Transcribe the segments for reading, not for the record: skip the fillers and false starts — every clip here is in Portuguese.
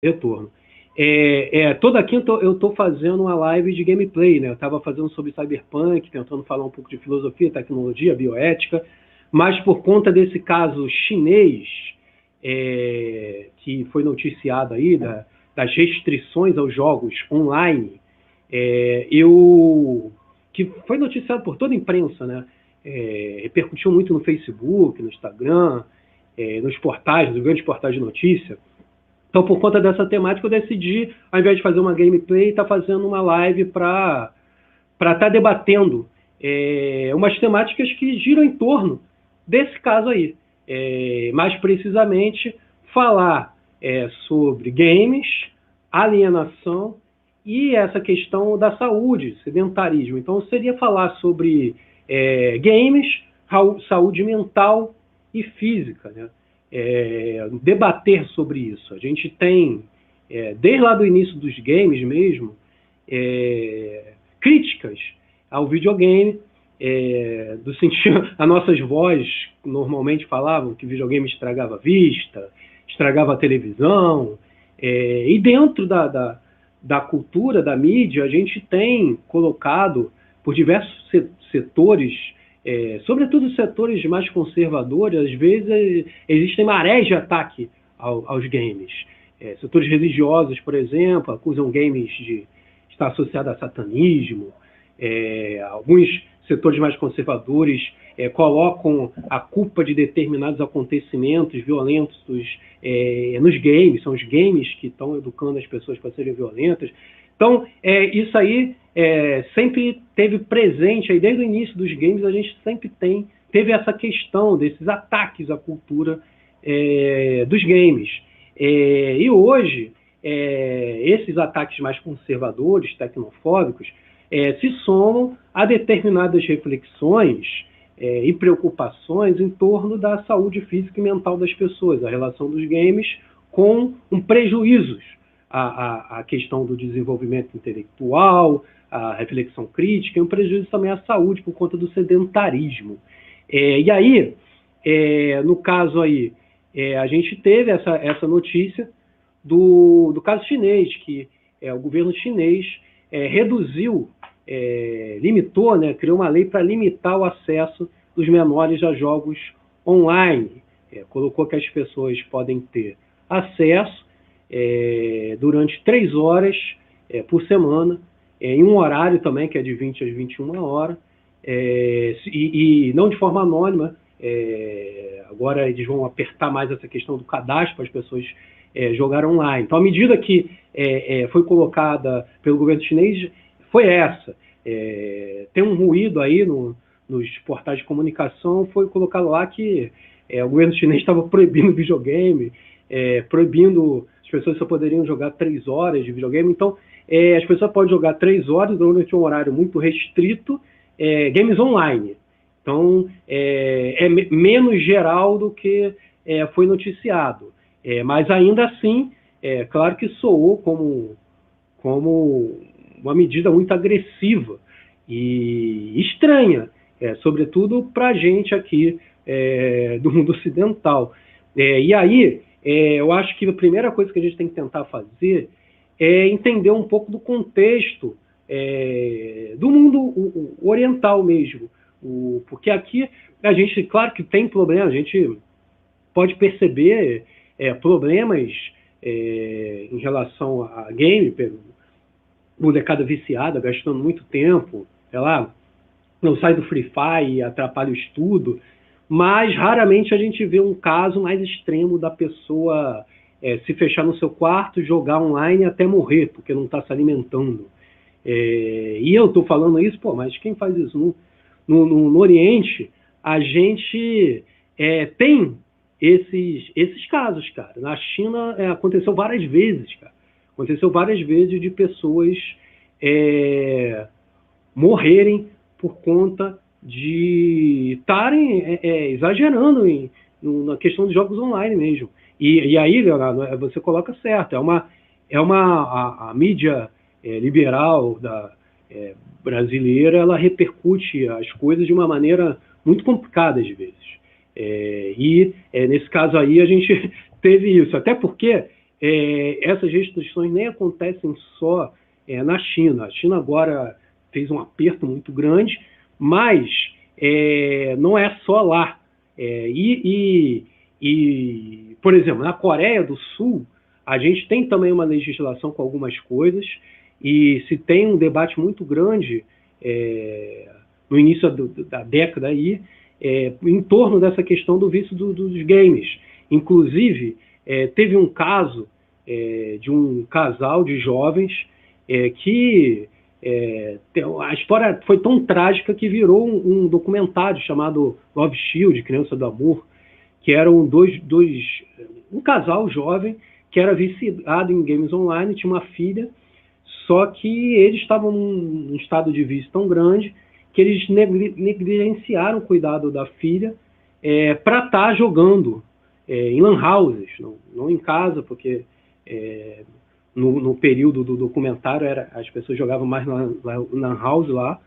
Retorno. Toda quinta eu estou fazendo uma live de gameplay, né? Eu estava fazendo sobre Cyberpunk, tentando falar um pouco de filosofia, tecnologia, bioética, mas por conta desse caso chinês, que foi noticiado aí, das restrições aos jogos online, que foi noticiado por toda a imprensa, né? Repercutiu muito no Facebook, no Instagram, nos portais, nos grandes portais de notícia. Então, por conta dessa temática, eu decidi, ao invés de fazer uma gameplay, estar fazendo uma live para estar debatendo umas temáticas que giram em torno desse caso aí. Mais precisamente, falar sobre games, alienação e essa questão da saúde, sedentarismo. Então, seria falar sobre games, saúde mental e física, né? Debater sobre isso. A gente tem, desde lá do início dos games mesmo, críticas ao videogame, do sentido, as nossas vozes normalmente falavam que videogame estragava a vista, estragava a televisão, e dentro da cultura, da mídia, a gente tem colocado por diversos setores, sobretudo setores mais conservadores, às vezes existem marés de ataque aos games. Setores religiosos, por exemplo, acusam games de estar associado a satanismo. Alguns setores mais conservadores colocam a culpa de determinados acontecimentos violentos nos games. São os games que estão educando as pessoas para serem violentas. Então, isso aí sempre teve presente, aí desde o início dos games a gente sempre teve essa questão desses ataques à cultura dos games. E hoje, esses ataques mais conservadores, tecnofóbicos, se somam a determinadas reflexões e preocupações em torno da saúde física e mental das pessoas, a relação dos games com prejuízos à questão do desenvolvimento intelectual, a reflexão crítica, e um prejuízo também à saúde por conta do sedentarismo. E aí, no caso aí, a gente teve essa notícia do caso chinês, que o governo chinês reduziu, limitou, né, criou uma lei para limitar o acesso dos menores a jogos online. Colocou que as pessoas podem ter acesso durante 3 horas por semana, em um horário também, que é de 20 às 21 horas, e não de forma anônima. Agora eles vão apertar mais essa questão do cadastro para as pessoas jogar online. Então, a medida que foi colocada pelo governo chinês foi essa. Tem um ruído aí nos portais de comunicação, foi colocado lá que o governo chinês estava proibindo videogame, proibindo, as pessoas só poderiam jogar 3 horas de videogame. Então, as pessoas podem jogar 3 horas durante um horário muito restrito, games online. Então, menos geral do que foi noticiado. Mas, ainda assim, claro que soou como uma medida muito agressiva e estranha, sobretudo para a gente aqui do mundo ocidental. E aí, eu acho que a primeira coisa que a gente tem que tentar fazer é entender um pouco do contexto do mundo oriental mesmo. Porque aqui a gente, claro que tem problemas, a gente pode perceber problemas em relação a game, molecada viciada, gastando muito tempo, sei lá, não sai do Free Fire e atrapalha o estudo, mas raramente a gente vê um caso mais extremo da pessoa se fechar no seu quarto, jogar online até morrer, porque não está se alimentando. E eu estou falando isso, mas quem faz isso? No Oriente, a gente tem esses casos, cara. Na China aconteceu várias vezes, cara. Aconteceu várias vezes de pessoas morrerem por conta de estarem exagerando na questão de jogos online mesmo. E aí, Leonardo, você coloca certo, a mídia liberal brasileira, ela repercute as coisas de uma maneira muito complicada às vezes. Nesse caso aí a gente teve isso, até porque essas restrições nem acontecem só na China. A China agora fez um aperto muito grande, mas não é só lá. Por exemplo, na Coreia do Sul, a gente tem também uma legislação com algumas coisas, e se tem um debate muito grande no início da década aí, em torno dessa questão do vício dos games. Inclusive, teve um caso de um casal de jovens que a história foi tão trágica que virou um documentário chamado Love Shield, Criança do Amor, que eram um casal jovem que era viciado em games online, tinha uma filha, só que eles estavam num estado de vício tão grande que eles negligenciaram o cuidado da filha para estar jogando em lan houses, não em casa, porque no período do documentário as pessoas jogavam mais na lan house lá,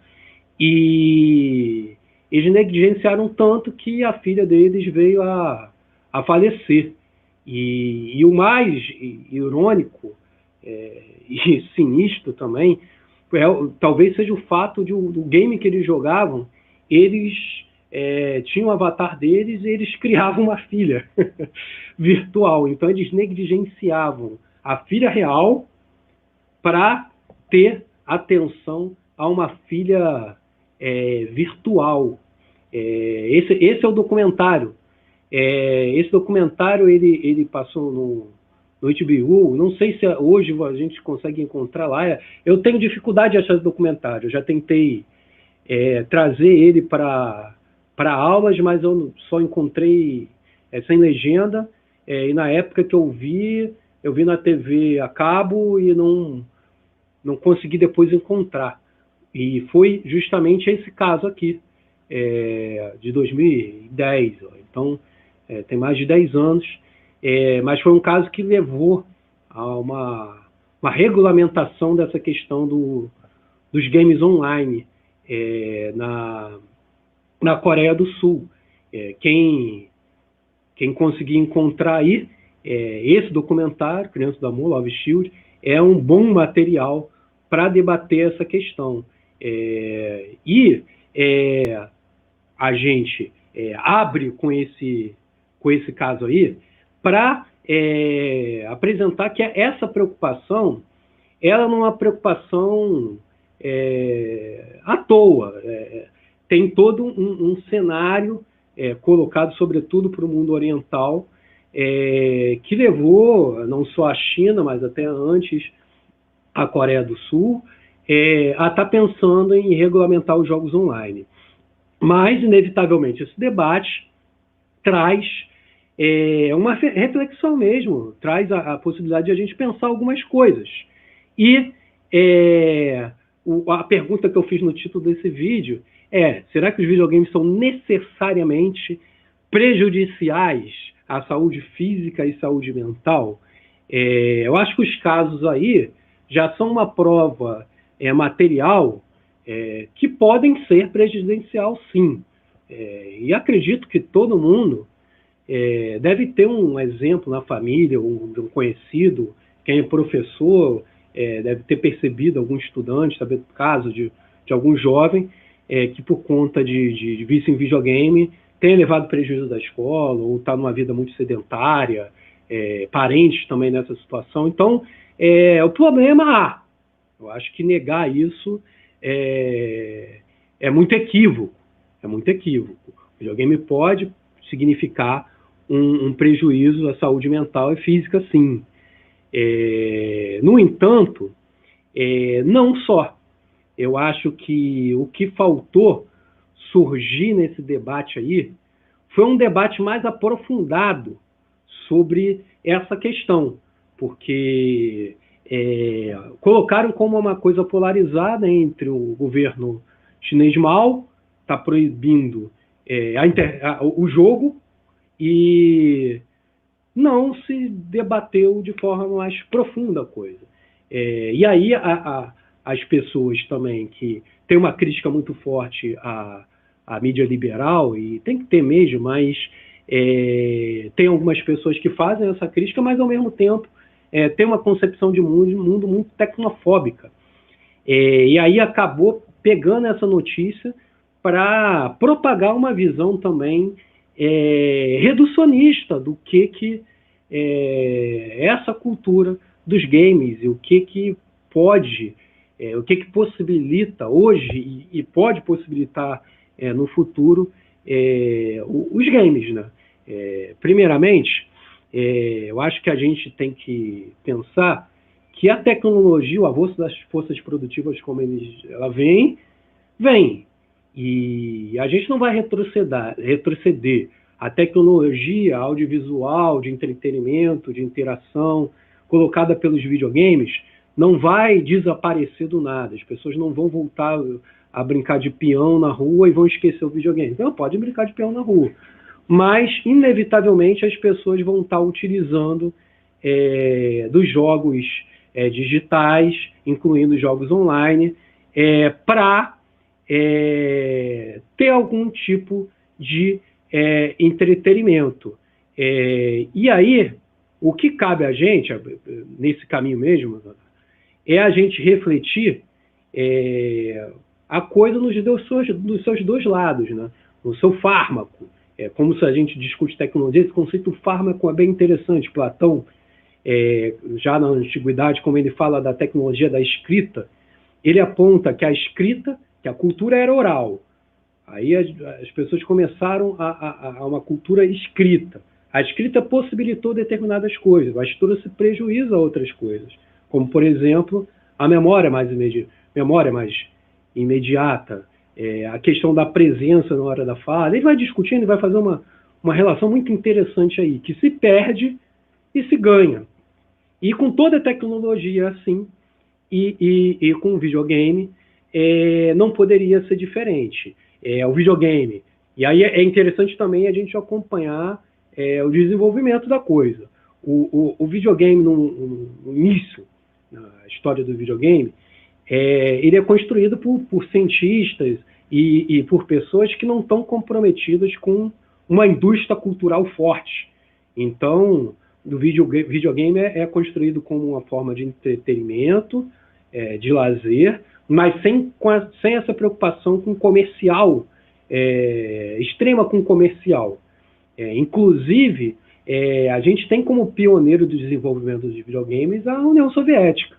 e eles negligenciaram tanto que a filha deles veio a falecer. E o mais irônico e sinistro também, talvez seja o fato do game que eles jogavam, eles tinham o avatar deles e eles criavam uma filha virtual. Então eles negligenciavam a filha real para ter atenção a uma filha virtual. Esse é o documentário. Esse documentário ele passou no HBO, não sei se hoje a gente consegue encontrar lá. Eu tenho dificuldade de achar esse documentário, eu já tentei trazer ele para aulas, mas eu só encontrei sem legenda, e na época que eu vi na TV a cabo e não consegui depois encontrar. E foi justamente esse caso aqui, de 2010, então tem mais de 10 anos, mas foi um caso que levou a uma regulamentação dessa questão dos games online na Coreia do Sul. Quem conseguir encontrar aí esse documentário, Criança do Amor, Love Shield, é um bom material para debater essa questão. A gente abre com esse caso aí para apresentar que essa preocupação ela não é uma preocupação à toa. Tem todo um cenário colocado, sobretudo, para o mundo oriental, que levou não só a China, mas até antes a Coreia do Sul, a estar pensando em regulamentar os jogos online. Mas, inevitavelmente, esse debate traz uma reflexão mesmo, traz a possibilidade de a gente pensar algumas coisas. E a pergunta que eu fiz no título desse vídeo será que os videogames são necessariamente prejudiciais à saúde física e saúde mental? Eu acho que os casos aí já são uma prova material que podem ser prejudicial, sim. E acredito que todo mundo deve ter um exemplo na família, um conhecido, quem é professor, deve ter percebido algum estudante, saber do caso de algum jovem que por conta de vício em videogame tenha levado prejuízo da escola ou está numa vida muito sedentária, parentes também nessa situação. Então, o problema eu acho que negar isso é muito equívoco. É muito equívoco. O videogame pode significar um prejuízo à saúde mental e física, sim. No entanto, não só. Eu acho que o que faltou surgir nesse debate aí foi um debate mais aprofundado sobre essa questão, porque colocaram como uma coisa polarizada entre o governo chinês Mao, está proibindo o jogo, e não se debateu de forma mais profunda a coisa. E aí as pessoas também que têm uma crítica muito forte à mídia liberal, e tem que ter mesmo, mas tem algumas pessoas que fazem essa crítica, mas ao mesmo tempo tem uma concepção de mundo muito tecnofóbica. E aí acabou pegando essa notícia para propagar uma visão também reducionista do que essa cultura dos games e o que pode, o que possibilita hoje e pode possibilitar no futuro os games, né? Primeiramente, eu acho que a gente tem que pensar que a tecnologia, o avanço das forças produtivas, como ela vem. E a gente não vai retroceder. A tecnologia audiovisual, de entretenimento, de interação, colocada pelos videogames, não vai desaparecer do nada. As pessoas não vão voltar a brincar de peão na rua e vão esquecer o videogame. Então, podem brincar de peão na rua. Mas, inevitavelmente, as pessoas vão estar utilizando dos jogos digitais, incluindo jogos online, para ter algum tipo de entretenimento. E aí, o que cabe a gente, nesse caminho mesmo, é a gente refletir a coisa dos seus dois lados, né? No seu fármaco. Como se a gente discute tecnologia, esse conceito fármaco é bem interessante. Platão, já na antiguidade, como ele fala da tecnologia da escrita, ele aponta que a escrita, que a cultura era oral. Aí as pessoas começaram a uma cultura escrita. A escrita possibilitou determinadas coisas, mas trouxe prejuízo a outras coisas, como, por exemplo, a memória mais imediata, a questão da presença na hora da fala. Ele vai discutindo e vai fazer uma relação muito interessante aí, que se perde e se ganha. E com toda a tecnologia assim, e com o videogame, não poderia ser diferente. O videogame. E aí é interessante também a gente acompanhar o desenvolvimento da coisa. O videogame, no início, na história do videogame, ele é construído por cientistas e por pessoas que não estão comprometidas com uma indústria cultural forte. Então, o videogame é construído como uma forma de entretenimento, de lazer, mas sem essa preocupação com comercial, extrema com comercial. Inclusive, a gente tem como pioneiro do desenvolvimento de videogames a União Soviética.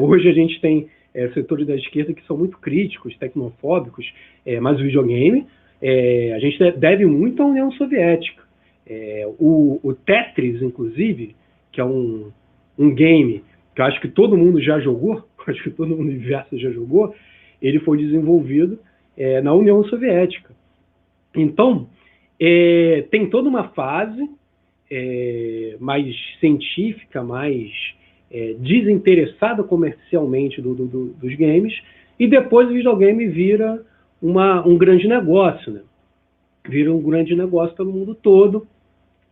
Hoje a gente tem setores da esquerda que são muito críticos, tecnofóbicos, mas o videogame, a gente deve muito à União Soviética. O Tetris, inclusive, que é um game que eu acho que todo mundo já jogou, acho que todo mundo no universo já jogou, ele foi desenvolvido na União Soviética. Então, tem toda uma fase mais científica, mais desinteressada comercialmente dos games, e depois o videogame vira um grande negócio, né? Vira um grande negócio pelo mundo todo,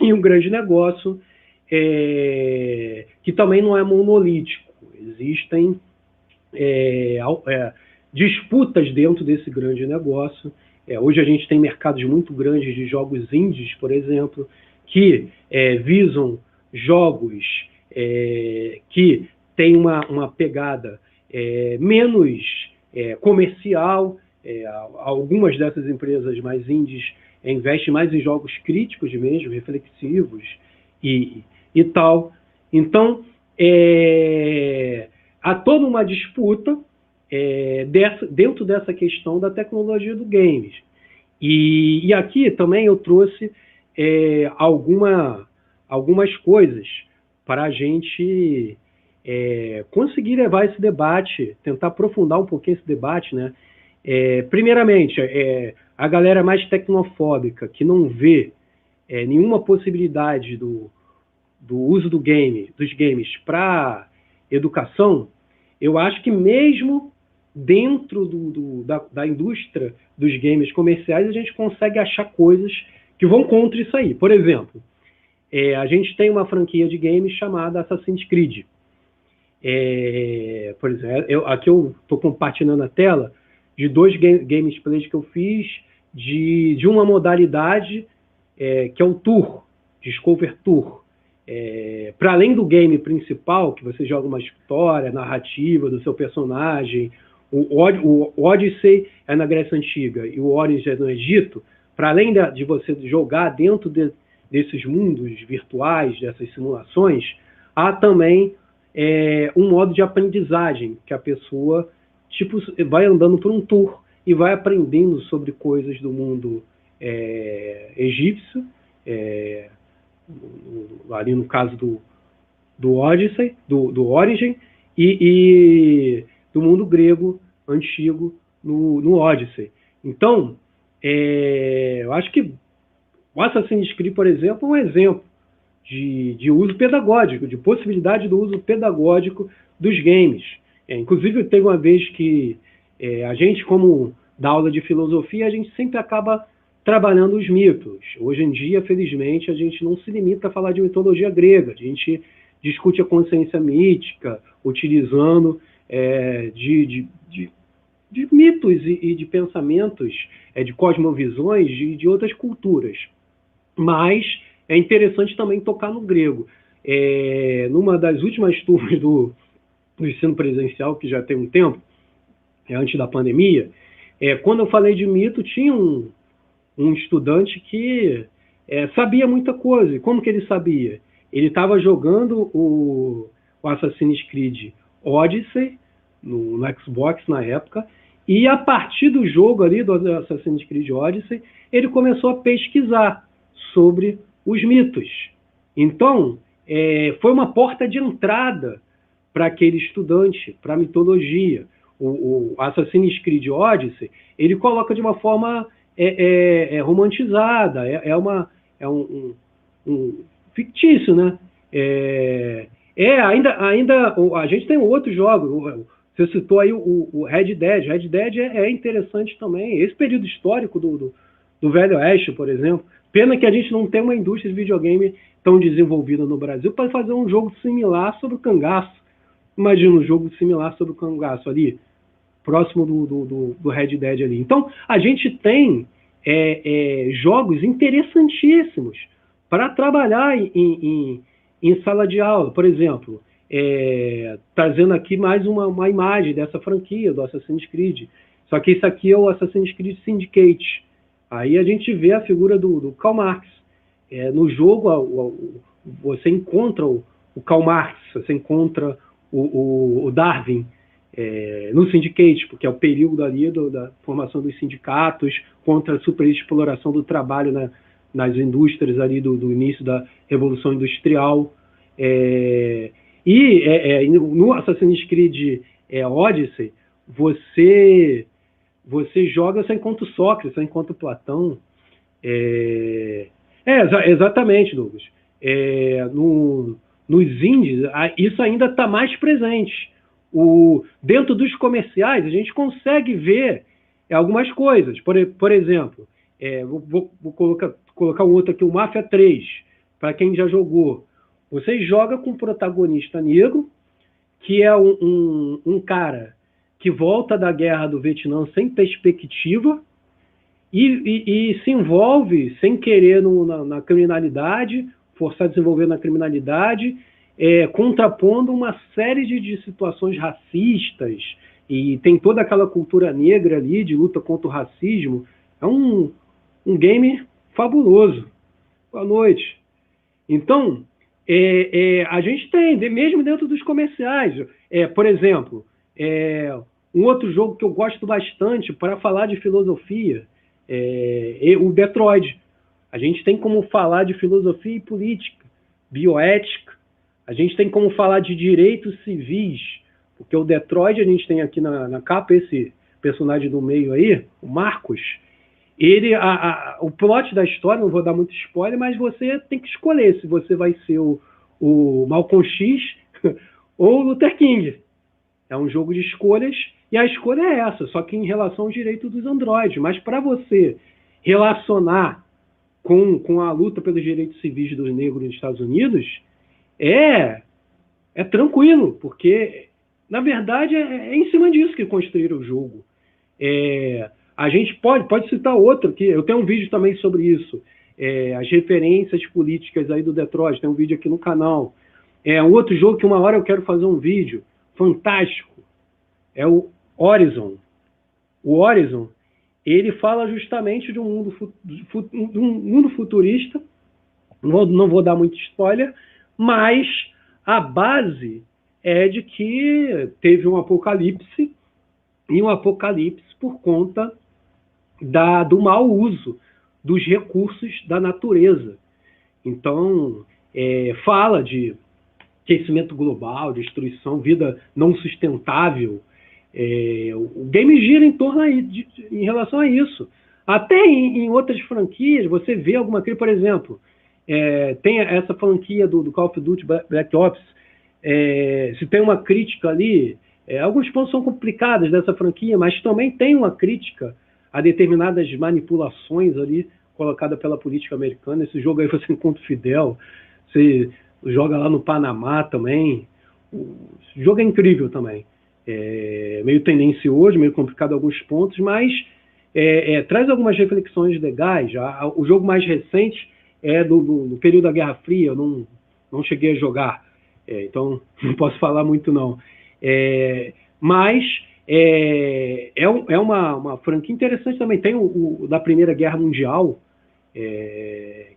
e um grande negócio que também não é monolítico. Existem disputas dentro desse grande negócio. Hoje a gente tem mercados muito grandes de jogos indies, por exemplo, que visam jogos que têm uma pegada menos comercial. Algumas dessas empresas mais indies investem mais em jogos críticos mesmo, reflexivos e tal. Então, há toda uma disputa dentro dessa questão da tecnologia do games. E aqui também eu trouxe algumas coisas para a gente conseguir levar esse debate, tentar aprofundar um pouquinho esse debate, né? Primeiramente, a galera mais tecnofóbica, que não vê nenhuma possibilidade do uso dos games para educação, eu acho que mesmo dentro da indústria dos games comerciais, a gente consegue achar coisas que vão contra isso aí. Por exemplo, a gente tem uma franquia de games chamada Assassin's Creed. Por exemplo, aqui eu estou compartilhando a tela de 2 gameplays que eu fiz de uma modalidade que é o Tour, Discover Tour. para além do game principal, que você joga uma história, narrativa do seu personagem, o Odyssey é na Grécia Antiga e o Origins é no Egito, para além de você jogar dentro desses mundos virtuais, dessas simulações, há também um modo de aprendizagem, que a pessoa vai andando por um tour e vai aprendendo sobre coisas do mundo egípcio, ali no caso do Odyssey, do Origin, e do mundo grego antigo no Odyssey. Então, eu acho que o Assassin's Creed, por exemplo, é um exemplo de uso pedagógico, de possibilidade do uso pedagógico dos games. Inclusive, teve uma vez que a gente, como da aula de filosofia, a gente sempre acaba trabalhando os mitos. Hoje em dia, felizmente, a gente não se limita a falar de mitologia grega, a gente discute a consciência mítica, utilizando de mitos e de pensamentos, de cosmovisões de outras culturas. Mas é interessante também tocar no grego. Numa das últimas turmas do ensino presencial, que já tem um tempo, antes da pandemia, quando eu falei de mito, tinha um estudante que sabia muita coisa. E como que ele sabia? Ele estava jogando o Assassin's Creed Odyssey no Xbox na época, e a partir do jogo ali do Assassin's Creed Odyssey, ele começou a pesquisar sobre os mitos. Então, foi uma porta de entrada para aquele estudante, para a mitologia. O Assassin's Creed Odyssey, ele coloca de uma forma romantizada, um fictício, né? Ainda a gente tem outros jogos. Você citou aí o Red Dead. Red Dead é interessante também. Esse período histórico do Velho Oeste, por exemplo. Pena que a gente não tem uma indústria de videogame tão desenvolvida no Brasil para fazer um jogo similar sobre o cangaço. Imagina um jogo similar sobre o cangaço ali, próximo do Red Dead ali. Então, a gente tem jogos interessantíssimos para trabalhar em sala de aula. Por exemplo, trazendo aqui mais uma imagem dessa franquia, do Assassin's Creed. Só que isso aqui é o Assassin's Creed Syndicate. Aí a gente vê a figura do Karl Marx. No jogo, você encontra o Karl Marx, você encontra o Darwin no Syndicate, porque é o período ali da formação dos sindicatos contra a superexploração do trabalho nas indústrias ali do início da Revolução Industrial. No Assassin's Creed Odyssey, você joga, você encontra o Sócrates, você encontra o Platão. Exatamente, Douglas. Nos indies, isso ainda está mais presente. Dentro dos comerciais, a gente consegue ver algumas coisas. Por exemplo, vou colocar um outro aqui, o Mafia 3, para quem já jogou. Você joga com um protagonista negro, que é um cara que volta da guerra do Vietnã sem perspectiva e se envolve sem querer na criminalidade, forçar a desenvolver na criminalidade, contrapondo uma série de situações racistas, e tem toda aquela cultura negra ali de luta contra o racismo. É um game fabuloso. Boa noite. Então, a gente tem, mesmo dentro dos comerciais, por exemplo, um outro jogo que eu gosto bastante para falar de filosofia o Detroit. A gente tem como falar de filosofia e política, bioética, a gente tem como falar de direitos civis, porque o Detroit, a gente tem aqui na capa esse personagem do meio aí, o Marcos. O plot da história, não vou dar muito spoiler, mas você tem que escolher se você vai ser o Malcolm X ou o Luther King. É um jogo de escolhas, e a escolha é essa, só que em relação aos direitos dos androides. Mas para você relacionar com a luta pelos direitos civis dos negros nos Estados Unidos, é tranquilo, porque, na verdade, é em cima disso que construíram o jogo. A gente pode citar outro, que eu tenho um vídeo também sobre isso. as referências políticas aí do Detroit. Tem um vídeo aqui no canal. Um outro jogo que uma hora eu quero fazer um vídeo fantástico é o Horizon. O Horizon, ele fala justamente de um mundo futurista. Não vou dar muito spoiler, mas a base é de que teve um apocalipse, e um apocalipse por conta do mau uso dos recursos da natureza. Então, fala de aquecimento global, destruição, vida não sustentável. O game gira em torno em relação a isso. Até em outras franquias, você vê alguma coisa, por exemplo, tem essa franquia do Call of Duty Black Ops, se tem uma crítica ali, alguns pontos são complicados dessa franquia, mas também tem uma crítica a determinadas manipulações ali colocada pela política americana. Esse jogo aí você encontra o Fidel, você joga lá no Panamá também. O jogo é incrível também. Meio tendencioso, meio complicado em alguns pontos, mas traz algumas reflexões legais. O jogo mais recente é do período da Guerra Fria, eu não cheguei a jogar, então não posso falar muito não. Mas é uma franquia interessante também. Tem o da Primeira Guerra Mundial,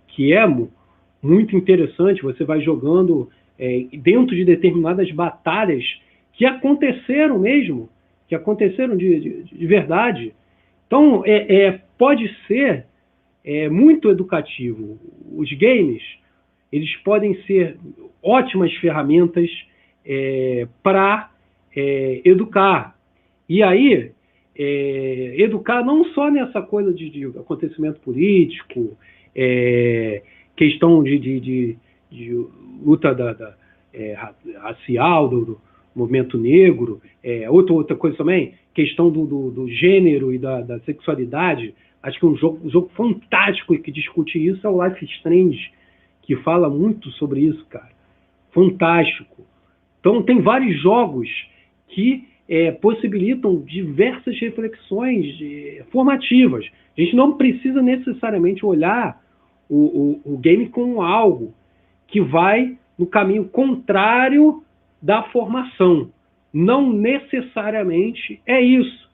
que é muito interessante. Você vai jogando dentro de determinadas batalhas que aconteceram mesmo, que aconteceram de verdade. Então, pode ser muito educativo. Os games, eles podem ser ótimas ferramentas para educar. E aí, educar não só nessa coisa de acontecimento político, questão de luta racial, do movimento negro, outra coisa também, questão do gênero e da sexualidade. Acho que um jogo fantástico que discute isso é o Life is Strange, que fala muito sobre isso, cara. Fantástico. Então, tem vários jogos que possibilitam diversas reflexões formativas. A gente não precisa necessariamente olhar o game como algo que vai no caminho contrário da formação. Não necessariamente é isso.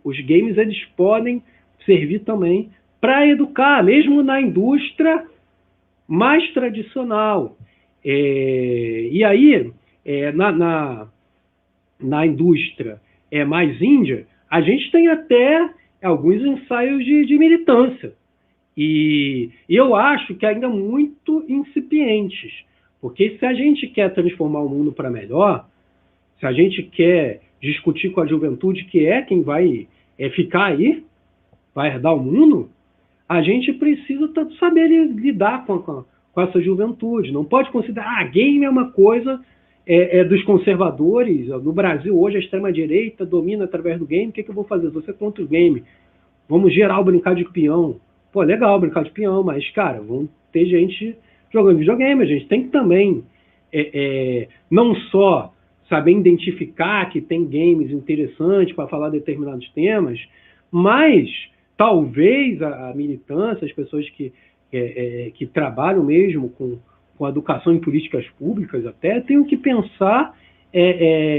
Os games, eles podem servir também para educar, mesmo na indústria mais tradicional. E aí, na indústria mais índia, a gente tem até alguns ensaios de militância. E eu acho que ainda muito incipientes, porque se a gente quer transformar o mundo para melhor, se a gente quer discutir com a juventude, que é quem vai ficar aí, vai herdar o mundo, a gente precisa saber lidar com essa juventude. Não pode considerar game é uma coisa dos conservadores. No Brasil, hoje, a extrema-direita domina através do game. O que eu vou fazer? Você contra o game. Vamos geral brincar de peão. Pô, legal brincar de peão, mas, cara, vão ter gente jogando videogame. A gente tem que também não só saber identificar que tem games interessantes para falar de determinados temas, mas talvez a militância, as pessoas que trabalham mesmo com educação em políticas públicas até, tenham que pensar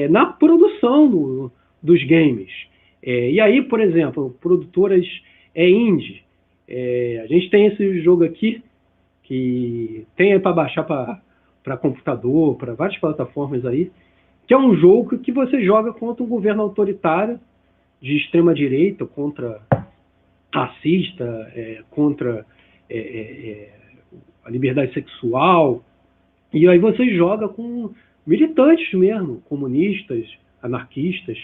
na produção dos games. E aí, por exemplo, produtoras indie. A gente tem esse jogo aqui, que tem aí para baixar para computador, para várias plataformas aí, que é um jogo que você joga contra um governo autoritário de extrema-direita, contra racista, contra a liberdade sexual. E aí você joga com militantes mesmo, comunistas, anarquistas.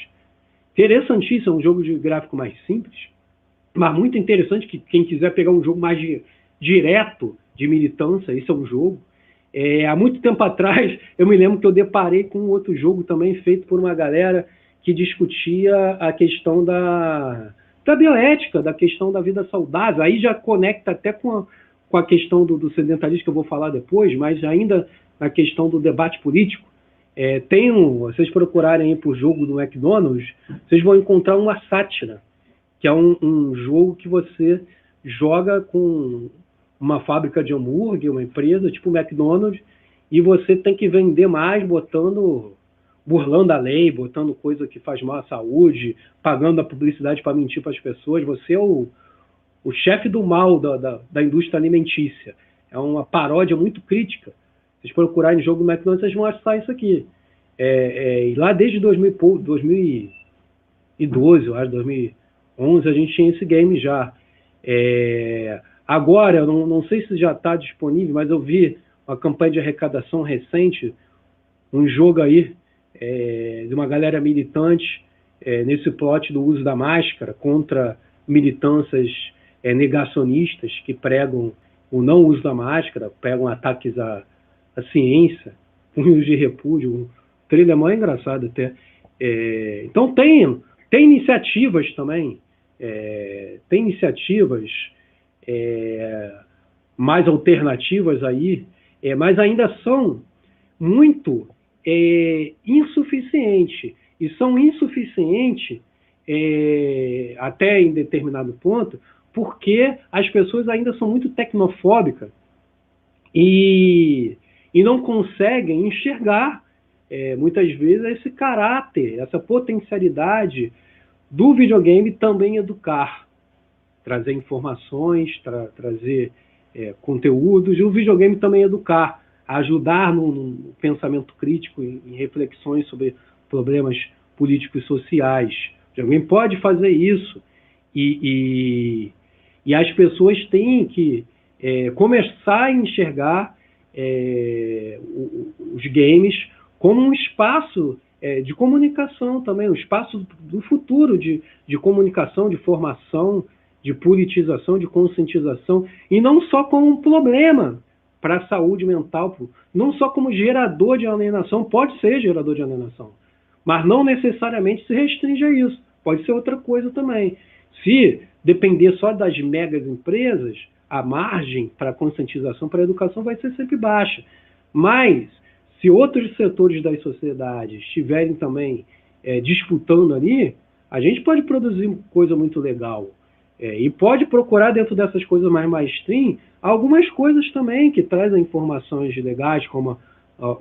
Interessantíssimo, é um jogo de gráfico mais simples, mas muito interessante, que quem quiser pegar um jogo mais direto de militância, esse é um jogo. Há muito tempo atrás, eu me lembro que eu deparei com um outro jogo também feito por uma galera que discutia a questão da bioética, da questão da vida saudável. Aí já conecta até com a questão do sedentarismo, que eu vou falar depois, mas ainda na questão do debate político. Vocês procurarem aí por jogo do McDonald's, vocês vão encontrar uma sátira, que é um jogo que você joga com uma fábrica de hambúrguer, uma empresa tipo o McDonald's, e você tem que vender mais burlando a lei, botando coisa que faz mal à saúde, pagando a publicidade para mentir para as pessoas. Você é o chefe do mal da indústria alimentícia. É uma paródia muito crítica. Se vocês procurarem no jogo do McDonald's, vocês vão achar isso aqui. E lá desde 2012, eu acho, 2011, a gente tinha esse game já. Agora, eu não sei se já está disponível, mas eu vi uma campanha de arrecadação recente, um jogo aí de uma galera militante nesse plot do uso da máscara contra militâncias negacionistas que pregam o não uso da máscara, pregam ataques à ciência, punhos de repúdio. O trailer é mais engraçado até. Então tem iniciativas também, tem iniciativas mais alternativas aí, mas ainda são muito insuficientes. E são insuficientes até em determinado ponto, porque as pessoas ainda são muito tecnofóbicas e não conseguem enxergar, muitas vezes, esse caráter, essa potencialidade do videogame também educar, trazer informações, trazer conteúdos, e o videogame também educar, ajudar no pensamento crítico, em reflexões sobre problemas políticos e sociais. O videogame pode fazer isso, e as pessoas têm que começar a enxergar os games como um espaço de comunicação também, um espaço do futuro de comunicação, de formação, de politização, de conscientização, e não só como um problema para a saúde mental, não só como gerador de alienação. Pode ser gerador de alienação, mas não necessariamente se restringe a isso. Pode ser outra coisa também. Se depender só das megas empresas, a margem para a conscientização, para a educação vai ser sempre baixa. Mas, se outros setores das sociedades estiverem também disputando ali, a gente pode produzir coisa muito legal. E pode procurar dentro dessas coisas mais mainstream algumas coisas também que trazem informações legais, como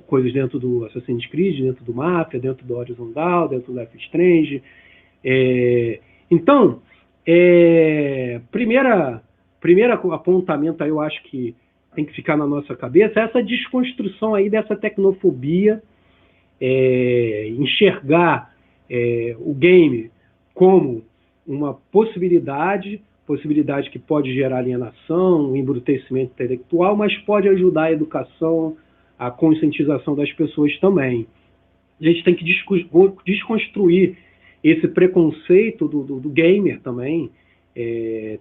coisas dentro do Assassin's Creed, dentro do Mafia, dentro do Horizon Dawn, dentro do Life is Strange. Então, primeiro apontamento aí, eu acho que tem que ficar na nossa cabeça, essa desconstrução aí dessa tecnofobia, enxergar o game como uma possibilidade que pode gerar alienação, um embrutecimento intelectual, mas pode ajudar a educação, a conscientização das pessoas também. A gente tem que desconstruir esse preconceito do gamer também.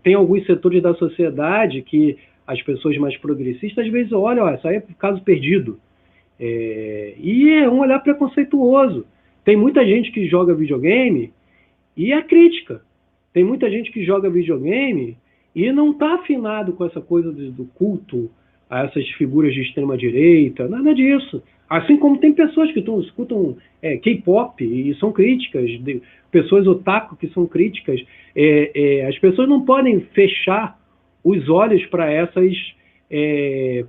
Tem alguns setores da sociedade que as pessoas mais progressistas às vezes olham, isso aí é caso perdido. E é um olhar preconceituoso. Tem muita gente que joga videogame e é crítica. Tem muita gente que joga videogame e não está afinado com essa coisa do culto a essas figuras de extrema-direita, nada disso. Assim como tem pessoas que escutam K-pop e são críticas, pessoas otaku que são críticas. As pessoas não podem fechar os olhos para essas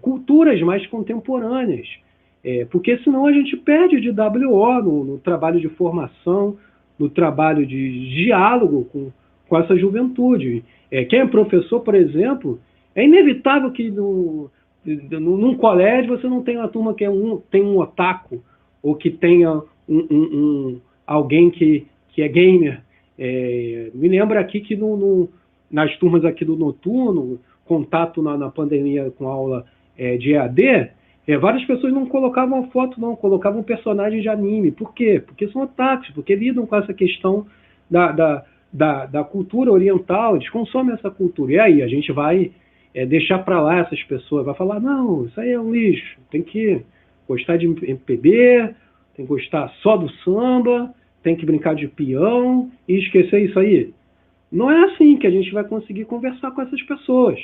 culturas mais contemporâneas, porque senão a gente perde de WO no trabalho de formação, no trabalho de diálogo com essa juventude. Quem é professor, por exemplo, é inevitável que num colégio você não tenha uma turma que tem um otaku, ou que tenha alguém que é gamer. Me lembro aqui que nas turmas aqui do Noturno, contato na pandemia com aula de EAD, várias pessoas não colocavam a foto, não, colocavam personagens de anime. Por quê? Porque são otakus, porque lidam com essa questão da cultura oriental, eles consomem essa cultura. E aí a gente vai deixar para lá essas pessoas, vai falar, não, isso aí é um lixo, tem que gostar de MPB, tem que gostar só do samba, tem que brincar de peão e esquecer isso aí. Não é assim que a gente vai conseguir conversar com essas pessoas.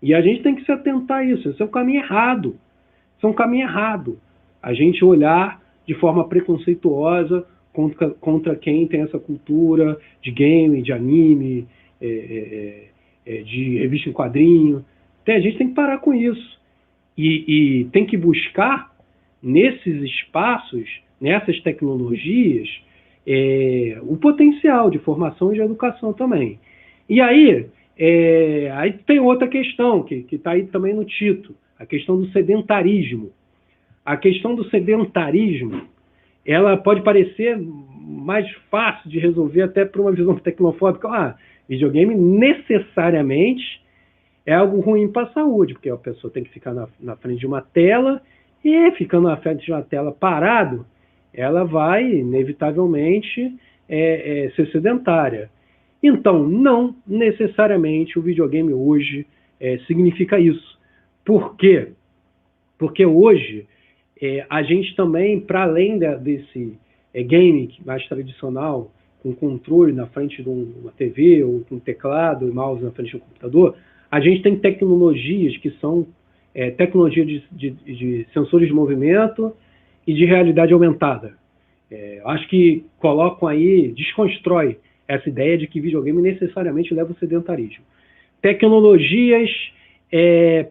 E a gente tem que se atentar a isso. Esse é o caminho errado. Isso é um caminho errado. A gente olhar de forma preconceituosa contra quem tem essa cultura de game, de anime, de revista em quadrinho. a gente tem que parar com isso. E tem que buscar, nesses espaços, nessas tecnologias, o potencial de formação e de educação também. E aí tem outra questão, que está aí também no título, a questão do sedentarismo. A questão do sedentarismo, ela pode parecer mais fácil de resolver até por uma visão tecnofóbica. Videogame necessariamente é algo ruim para a saúde, porque a pessoa tem que ficar na frente de uma tela, e ficando na frente de uma tela parado, ela vai, inevitavelmente, ser sedentária. Então, não necessariamente o videogame hoje significa isso. Por quê? Porque hoje a gente também, para além desse game mais tradicional, com controle na frente de uma TV, ou com teclado e mouse na frente do computador, a gente tem tecnologias que são tecnologia de sensores de movimento e de realidade aumentada. Acho que colocam aí, desconstrói essa ideia de que videogame necessariamente leva ao sedentarismo. Tecnologias,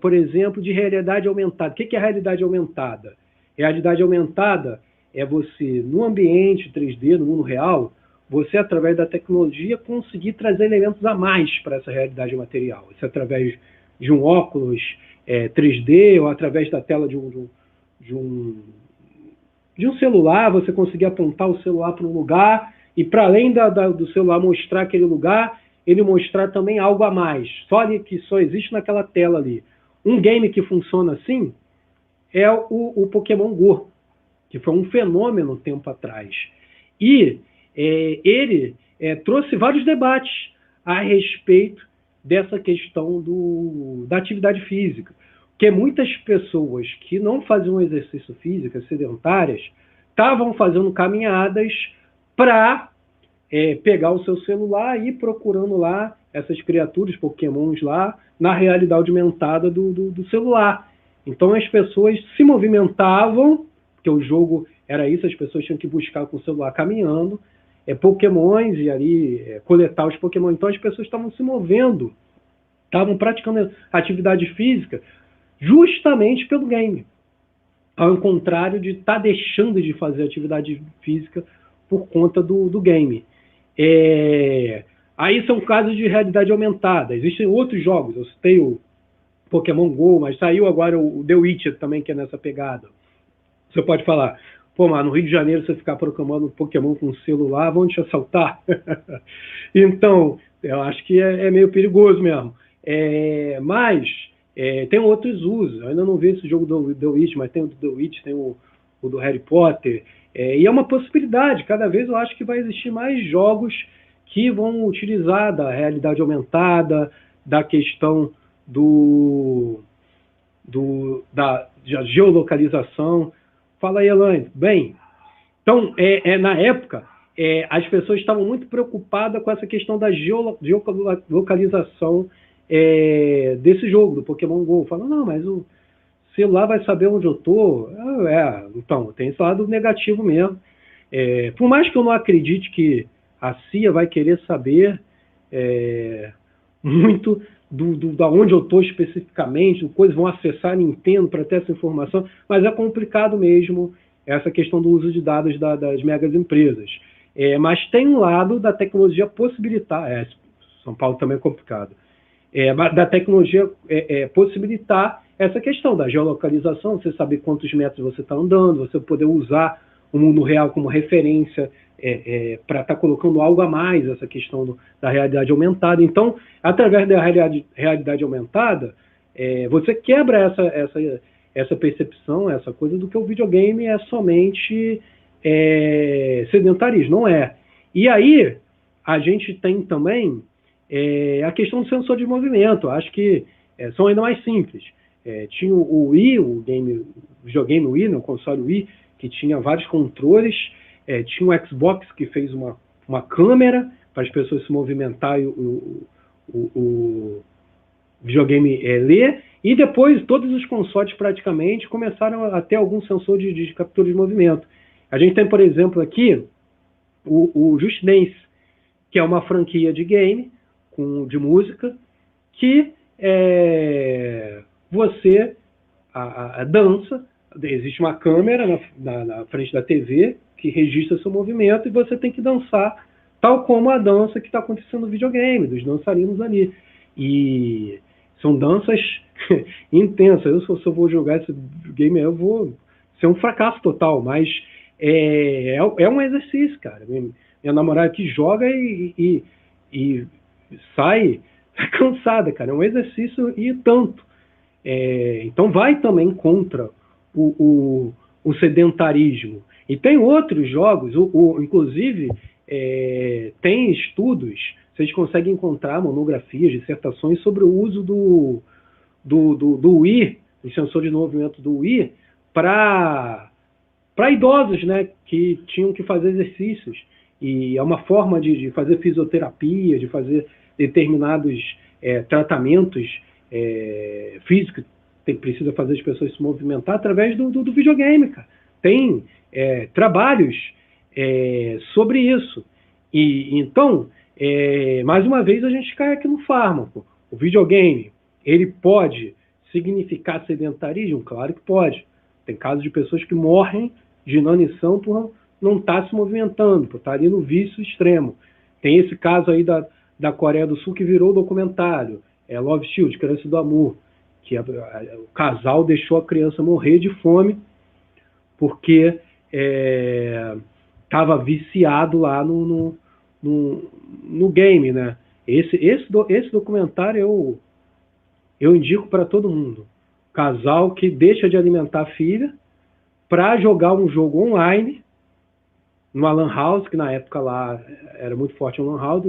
por exemplo, de realidade aumentada. O que é realidade aumentada? Realidade aumentada é você, no ambiente 3D, no mundo real, você, através da tecnologia, conseguir trazer elementos a mais para essa realidade material. Isso através de um óculos 3D, ou através da tela de um celular, você conseguir apontar o celular para um lugar, e para além do celular mostrar aquele lugar, ele mostrar também algo a mais, que só existe naquela tela ali. Um game que funciona assim é o Pokémon Go, que foi um fenômeno tempo atrás. E ele trouxe vários debates a respeito dessa questão da atividade física. Porque muitas pessoas que não faziam exercício físico, sedentárias, estavam fazendo caminhadas para pegar o seu celular e ir procurando lá essas criaturas, pokémons lá, na realidade aumentada do celular. Então as pessoas se movimentavam, porque o jogo era isso, as pessoas tinham que buscar com o celular caminhando, pokémons, e ali coletar os pokémons. Então as pessoas estavam se movendo, estavam praticando atividade física justamente pelo game, ao contrário de estar deixando de fazer atividade física por conta do game. Aí são casos de realidade aumentada. Existem outros jogos, eu citei o Pokémon GO, mas saiu agora o The Witcher também, que é nessa pegada. Você pode falar, mas no Rio de Janeiro, você ficar proclamando Pokémon com celular, vão te assaltar. Então, eu acho que é meio perigoso mesmo. Mas tem outros usos. Eu ainda não vi esse jogo do The Witcher, mas tem o do The Witcher, tem o do Harry Potter. E é uma possibilidade. Cada vez eu acho que vai existir mais jogos que vão utilizar da realidade aumentada, da questão da geolocalização. Fala aí, Elaine. Bem, então, na época, as pessoas estavam muito preocupadas com essa questão da geolocalização desse jogo, do Pokémon GO. Falam, não, mas o celular vai saber onde eu estou. Então, tem esse lado negativo mesmo. Por mais que eu não acredite que a CIA vai querer saber muito da onde eu estou especificamente, coisas vão acessar a Nintendo para ter essa informação, mas é complicado mesmo essa questão do uso de dados das megas empresas. Mas tem um lado da tecnologia possibilitar, São Paulo também é complicado, da tecnologia possibilitar essa questão da geolocalização, você saber quantos metros você está andando, você poder usar o mundo real como referência para estar colocando algo a mais, essa questão da realidade aumentada. Então, através da realidade aumentada, você quebra essa percepção, essa coisa do que o videogame é somente sedentarismo. Não é. E aí, a gente tem também a questão do sensor de movimento. Acho que são ainda mais simples. Tinha o Wii, o videogame Wii, o console Wii, que tinha vários controles. Tinha um Xbox que fez uma câmera para as pessoas se movimentar e o videogame ler. E depois todos os consoles praticamente começaram a ter algum sensor de captura de movimento. A gente tem, por exemplo, aqui o Just Dance, que é uma franquia de game, de música, que você a dança, existe uma câmera na frente da TV que registra seu movimento e você tem que dançar tal como a dança que está acontecendo no videogame, dos dançarinos ali. E são danças intensas. Se eu vou jogar esse game, eu vou ser um fracasso total, mas é um exercício, cara. Minha namorada que joga e sai cansada, cara. É um exercício e tanto. Então vai também contra o sedentarismo. E tem outros jogos, inclusive tem estudos, vocês conseguem encontrar monografias, dissertações sobre o uso do Wii, do sensor de movimento do Wii, para idosos, né, que tinham que fazer exercícios. E é uma forma de fazer fisioterapia, de fazer determinados tratamentos físicos que precisa fazer as pessoas se movimentar através do videogame, cara. Tem trabalhos sobre isso. E então, mais uma vez, a gente cai aqui no fármaco. O videogame, ele pode significar sedentarismo? Claro que pode. Tem casos de pessoas que morrem de inanição por não estar se movimentando, por estar ali no vício extremo. Tem esse caso aí da Coreia do Sul que virou documentário, Love Shield, Criança do Amor, que o casal deixou a criança morrer de fome porque estava viciado lá no game, né? Esse documentário eu indico para todo mundo. Casal que deixa de alimentar a filha para jogar um jogo online numa lan house, que na época lá era muito forte a lan house,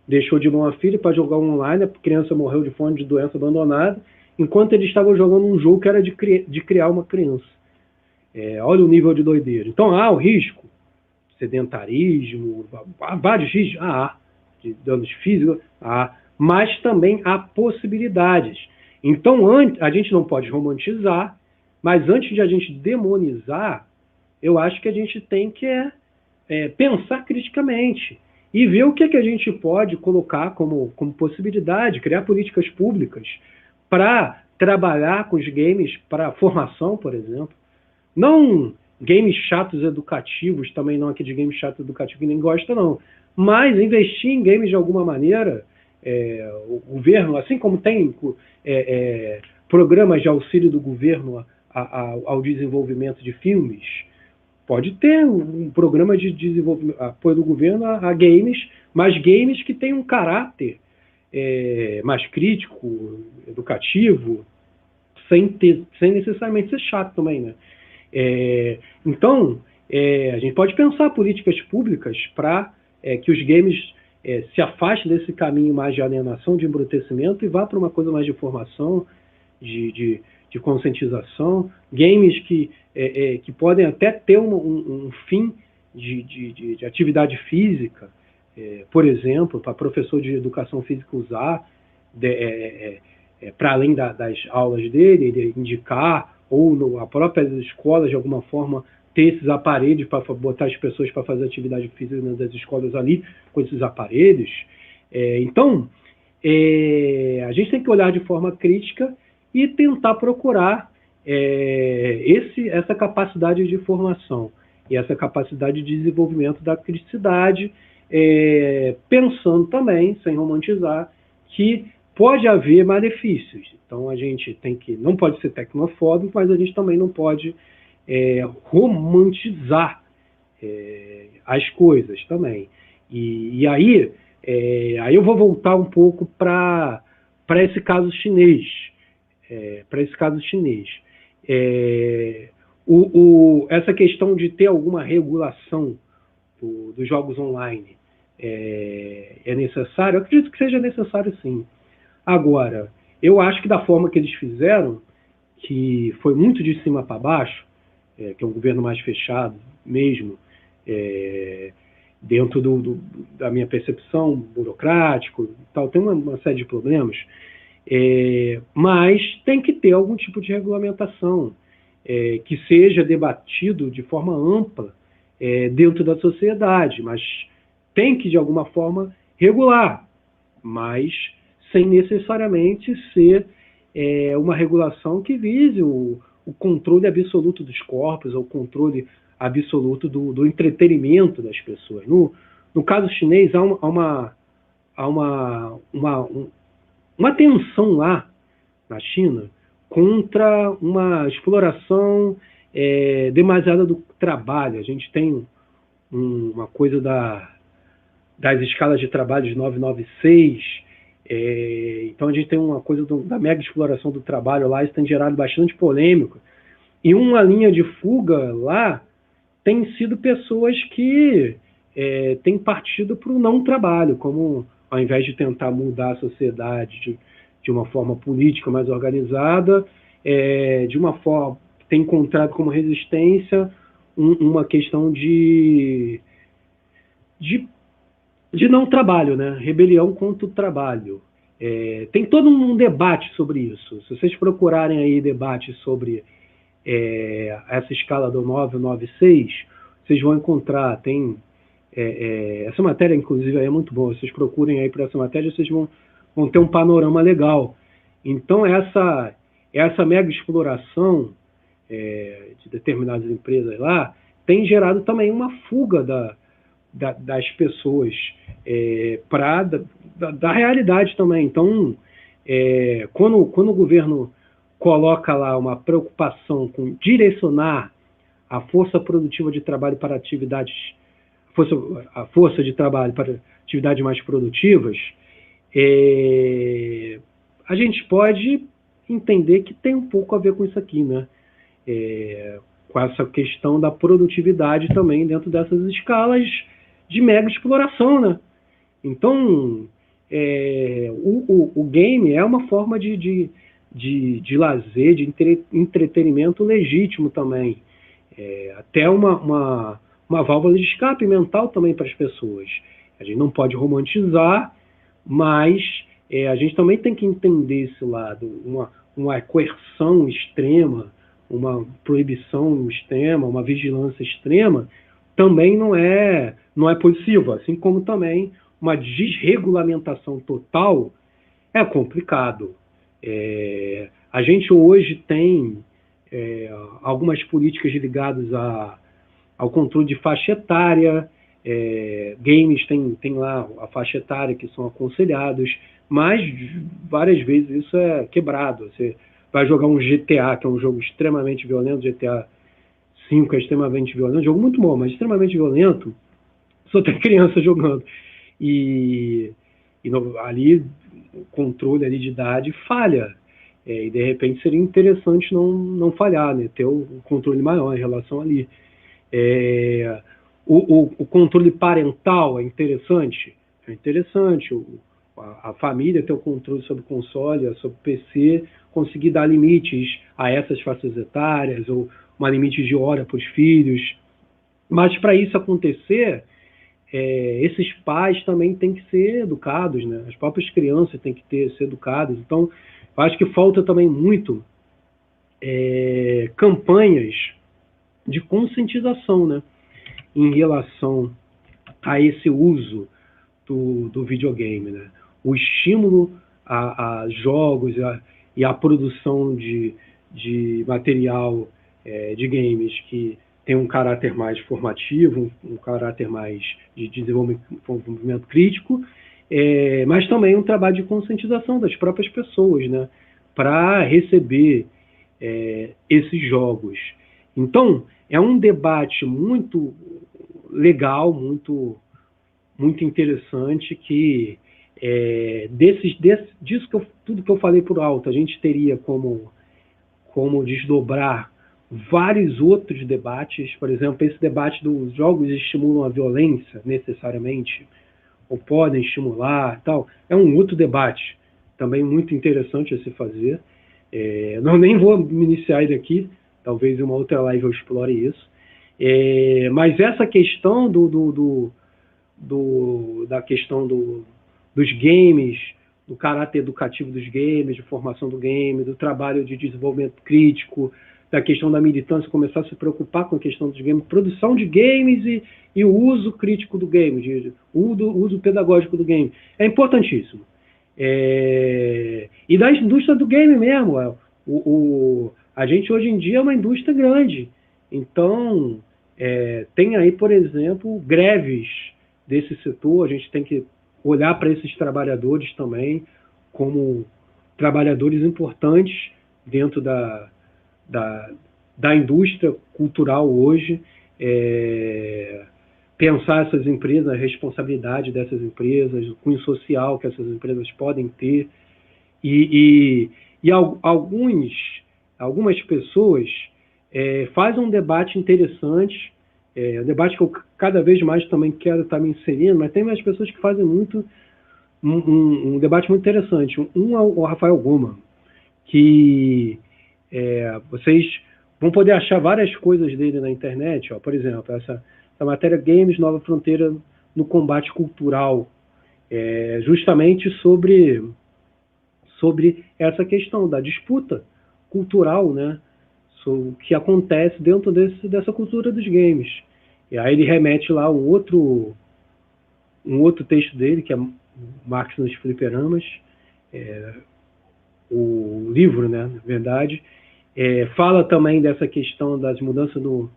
deixou de mão a filha para jogar online, a criança morreu de fome, de doença, abandonada, enquanto eles estavam jogando um jogo que era de criar uma criança. Olha o nível de doideira. Então há o risco, sedentarismo, há vários riscos, de danos físicos, mas também há possibilidades. Então a gente não pode romantizar, mas antes de a gente demonizar, eu acho que a gente tem que pensar criticamente e ver o que a gente pode colocar como possibilidade, criar políticas públicas para trabalhar com os games para formação, por exemplo. Não games chatos educativos, também não aqueles games chatos educativos que ninguém gosta, não. Mas investir em games de alguma maneira, o governo, assim como tem programas de auxílio do governo ao desenvolvimento de filmes, pode ter um programa de desenvolvimento, apoio do governo a games, mas games que têm um caráter mais crítico, educativo, sem necessariamente ser chato também, né? Então, a gente pode pensar políticas públicas para que os games se afastem desse caminho mais de alienação, de embrutecimento e vá para uma coisa mais de formação, de conscientização, games que podem até ter um fim de atividade física, por exemplo, para professor de educação física usar, para além das aulas dele, ele indicar, ou as próprias escolas, de alguma forma, ter esses aparelhos para botar as pessoas para fazer atividade física das escolas ali, com esses aparelhos. Então, a gente tem que olhar de forma crítica e tentar procurar essa capacidade de formação e essa capacidade de desenvolvimento da criticidade, pensando também, sem romantizar, que pode haver malefícios. Então a gente não pode ser tecnofóbico, mas a gente também não pode romantizar as coisas também. E aí eu vou voltar um pouco para esse caso chinês. Essa questão de ter alguma regulação dos jogos online é necessário? Eu acredito que seja necessário, sim. Agora, eu acho que da forma que eles fizeram, que foi muito de cima para baixo, que é um governo mais fechado mesmo, dentro da minha percepção, burocrático, tal, tem uma série de problemas, mas tem que ter algum tipo de regulamentação que seja debatido de forma ampla dentro da sociedade, mas tem que, de alguma forma, regular, mas sem necessariamente ser uma regulação que vise o controle absoluto dos corpos, ou o controle absoluto do entretenimento das pessoas. No caso chinês, há uma tensão lá na China contra uma exploração demasiada do trabalho. A gente tem uma coisa das escalas de trabalho de 996, então a gente tem uma coisa da mega exploração do trabalho lá, isso tem gerado bastante polêmica. E uma linha de fuga lá tem sido pessoas que têm partido para o não trabalho, como ao invés de tentar mudar a sociedade de uma forma política mais organizada, de uma forma tem encontrado como resistência uma questão de não trabalho, né? Rebelião contra o trabalho. Tem todo um debate sobre isso. Se vocês procurarem aí debates sobre essa escala do 996, vocês vão encontrar. Tem essa matéria, inclusive, aí é muito boa. Vocês procurem aí por essa matéria, vocês vão ter um panorama legal. Então, essa mega exploração de determinadas empresas lá tem gerado também uma fuga das pessoas da realidade também. Então, quando o governo coloca lá uma preocupação com direcionar a força produtiva de trabalho para atividades, a força de trabalho para atividades mais produtivas, a gente pode entender que tem um pouco a ver com isso aqui, né? Com essa questão da produtividade também dentro dessas escalas de mega exploração, né? Então, o game é uma forma de lazer, de entretenimento legítimo também. Até uma válvula de escape mental também para as pessoas. A gente não pode romantizar, mas a gente também tem que entender esse lado. Uma coerção extrema, uma proibição extrema, uma vigilância extrema, também não é possível, assim como também uma desregulamentação total é complicado. A gente hoje tem algumas políticas ligadas ao controle de faixa etária, games tem lá a faixa etária que são aconselhados, mas várias vezes isso é quebrado. Você vai jogar um GTA, que é um jogo extremamente violento, GTA V é extremamente violento, jogo muito bom, mas extremamente violento, só tem criança jogando. E ali o controle ali de idade falha. E de repente seria interessante não falhar, né? Ter o controle maior em relação ali. O controle parental é interessante? É interessante. A família ter o controle sobre o console, sobre o PC, conseguir dar limites a essas faixas etárias, ou uma limite de hora para os filhos. Mas para isso acontecer, esses pais também têm que ser educados, né? As próprias crianças têm que ser educadas. Então, eu acho que falta também muito campanhas de conscientização, né, em relação a esse uso do videogame, né? O estímulo a jogos e a produção de material de games que tem um caráter mais formativo, um caráter mais de desenvolvimento crítico, mas também um trabalho de conscientização das próprias pessoas, né, para receber esses jogos. Então, é um debate muito legal, muito interessante, que disso tudo que eu falei por alto, a gente teria como desdobrar vários outros debates. Por exemplo, esse debate dos jogos estimulam a violência necessariamente, ou podem estimular, tal, é um outro debate também muito interessante a se fazer. Não nem vou me iniciar ele aqui, talvez em uma outra live eu explore isso. Mas essa questão da questão dos games, do caráter educativo dos games, de formação do game, do trabalho de desenvolvimento crítico, da questão da militância, começar a se preocupar com a questão dos games, produção de games e o uso crítico do game, o uso pedagógico do game. É importantíssimo. E da indústria do game mesmo. A gente hoje em dia é uma indústria grande. Então, tem aí, por exemplo, greves desse setor. A gente tem que olhar para esses trabalhadores também como trabalhadores importantes dentro da indústria cultural hoje. Pensar essas empresas, a responsabilidade dessas empresas, o cunho social que essas empresas podem ter. E algumas pessoas fazem um debate interessante, um debate que eu cada vez mais também quero estar me inserindo, mas tem umas pessoas que fazem muito um debate muito interessante. Um é o Rafael Goma, que vocês vão poder achar várias coisas dele na internet, por exemplo, essa matéria Games Nova Fronteira no Combate Cultural, justamente sobre essa questão da disputa cultural, né, sobre o que acontece dentro dessa cultura dos games. E aí ele remete lá um outro texto dele, que é Marx nos Fliperamas, o livro, né, na verdade, fala também dessa questão das mudanças no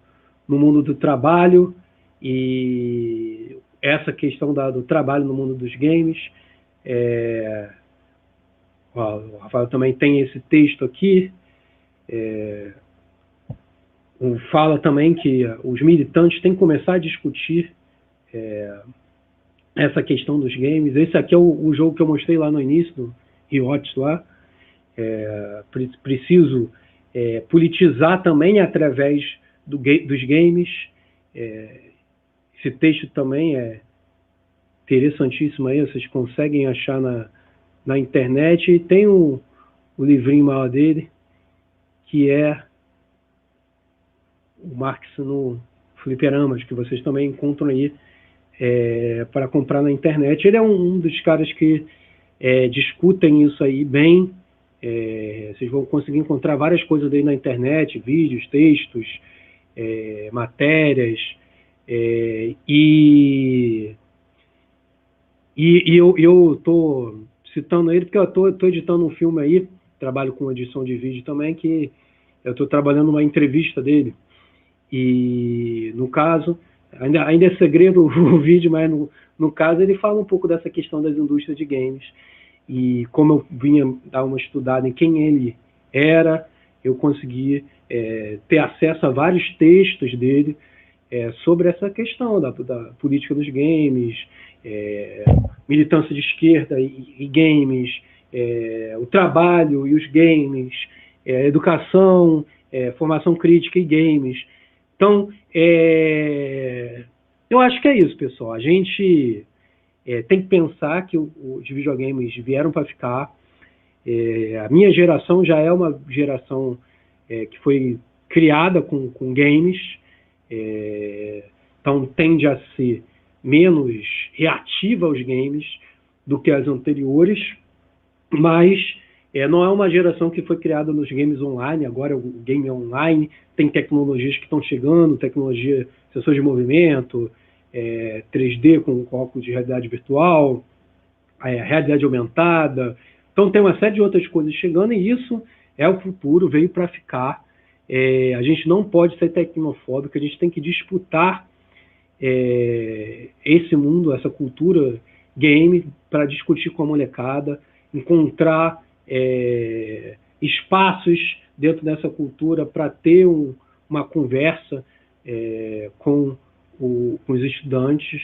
mundo do trabalho e essa questão do trabalho no mundo dos games. O Rafael também tem esse texto aqui. Fala também que os militantes têm que começar a discutir essa questão dos games. Esse aqui é o jogo que eu mostrei lá no início, do Riot lá. Preciso politizar também através dos games. Esse texto também é interessantíssimo aí, vocês conseguem achar na internet. E tem o livrinho maior dele, que é o Marx no Fliperamas, que vocês também encontram aí para comprar na internet. Ele é um dos caras que discutem isso aí bem. Vocês vão conseguir encontrar várias coisas dele na internet, vídeos, textos, matérias, e eu estou citando ele porque eu estou editando um filme aí, trabalho com edição de vídeo também, que eu estou trabalhando uma entrevista dele. E, no caso, ainda é segredo o vídeo, mas no caso ele fala um pouco dessa questão das indústrias de games. E como eu vinha dar uma estudada em quem ele era, eu consegui ter acesso a vários textos dele sobre essa questão da política dos games, militância de esquerda e games, o trabalho e os games, educação, formação crítica e games. Então, eu acho que é isso, pessoal. A gente tem que pensar que os videogames vieram para ficar. A minha geração já é uma geração que foi criada com games, então tende a ser menos reativa aos games do que as anteriores, mas não é uma geração que foi criada nos games online. Agora o game é online, tem tecnologias que estão chegando, tecnologia, sensor de movimento, 3D com óculos de realidade virtual, realidade aumentada. Então tem uma série de outras coisas chegando, e isso é o futuro, veio para ficar. A gente não pode ser tecnofóbico, a gente tem que disputar esse mundo, essa cultura game, para discutir com a molecada, encontrar espaços dentro dessa cultura para ter uma conversa com os estudantes,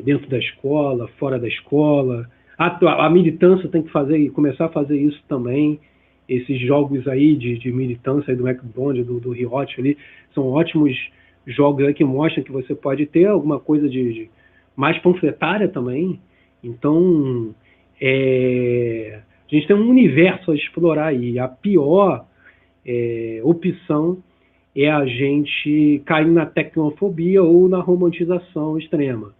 dentro da escola, fora da escola. A militância tem que começar a fazer isso também. Esses jogos aí de militância aí do McBond, do Riot ali, são ótimos jogos aí que mostram que você pode ter alguma coisa de mais panfletária também. Então, a gente tem um universo a explorar aí. A pior opção é a gente cair na tecnofobia ou na romantização extrema.